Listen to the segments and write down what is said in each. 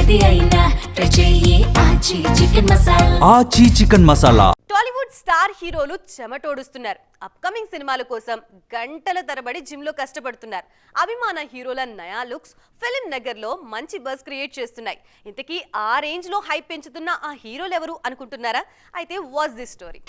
ఏది అయినా ట్రై చెయ్యి ఆచి చికెన్ మసాలా. ఆచి చికెన్ మసాలా. టాలీవుడ్ స్టార్ హీరోలు చెమటోడుస్తున్నారు. అప్కమింగ్ సినిమాల కోసం గంటల తరబడి జిమ్ లో కష్టపడుతున్నారు. అభిమాన హీరోల నయా లుక్స్ ఫిల్మ్ నగర్ లో మంచి బజ్ క్రియేట్ చేస్తున్నాయి. ఇంతకీ ఆ రేంజ్ లో హైప్ పెంచుతున్న ఆ హీరోలు ఎవరు అనుకుంటున్నారా? అయితే watch this story.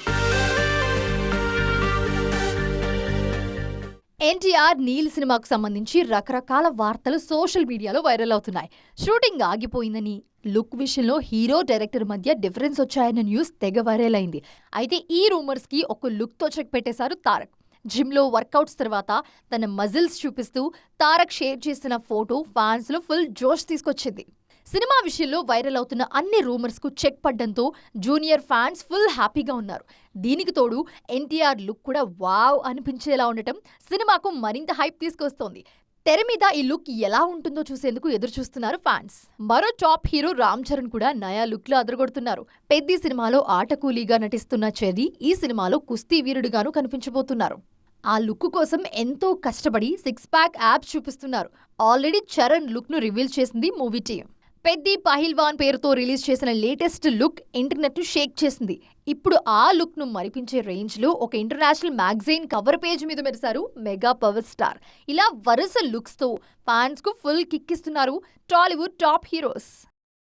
NTR Neel సినిమాకు సంబంధించి రకరకాల వార్తలు సోషల్ మీడియాలో వైరల్ అవుతున్నాయి. షూటింగ్ ఆగిపోయిందని, లుక్ విషయంలో హీరో డైరెక్టర్ మధ్య డిఫరెన్స్ వచ్చాయన్న న్యూస్ తెగ వైరల్ అయింది. అయితే ఈ రూమర్స్ కి ఒక లుక్ తో చెక్ పెట్టేశారు తారక్. జిమ్ లో వర్కౌట్స్ తర్వాత తన మజిల్స్ చూపిస్తూ తారక్ షేర్ చేసిన ఫోటో ఫ్యాన్స్ లో ఫుల్ జోష్ తీసుకొచ్చింది. సినిమా విషయంలో వైరల్ అవుతున్న అన్ని రూమర్స్ కు చెక్ పడ్డంతో జూనియర్ ఫ్యాన్స్ ఫుల్ హ్యాపీగా ఉన్నారు. దీనికి తోడు ఎన్టీఆర్ లుక్ కూడా వావ్ అనిపించేలా ఉండటం సినిమాకు మరింత హైప్ తీసుకొస్తోంది. తెర మీద ఈ లుక్ ఎలా ఉంటుందో చూసేందుకు ఎదురు చూస్తున్నారు ఫ్యాన్స్. మరో టాప్ హీరో రామ్ చరణ్ కూడా నయా లుక్ లో అదరగొడుతున్నారు. పెద్ది సినిమాలో ఆటకూలీగా నటిస్తున్న చెర్రీ ఈ సినిమాలో కుస్తీ వీరుడుగాను కనిపించబోతున్నారు. ఆ లుక్ కోసం ఎంతో కష్టపడి 6 ప్యాక్ యాప్స్ చూపిస్తున్నారు. ఆల్రెడీ చరణ్ లుక్ ను రివీల్ చేసింది మూవీ టీం. పెద్ది పహిల్వాన్ పేరుతో రిలీజ్ చేసిన లేటెస్ట్ లుక్ ఇంటర్నెట్ షేక్ చేసింది. ఇప్పుడు ఆ లుక్ ను మరిపించే రేంజ్ లో ఒక ఇంటర్నేషనల్ మ్యాగజైన్ కవర్ పేజ్ మీద మెరిశారు మెగా పవర్ స్టార్. ఇలా వరుస లుక్స్ తో ఫ్యాన్స్ కు ఫుల్ కిక్ ఇస్తున్నారు టాలీవుడ్ టాప్ హీరోస్.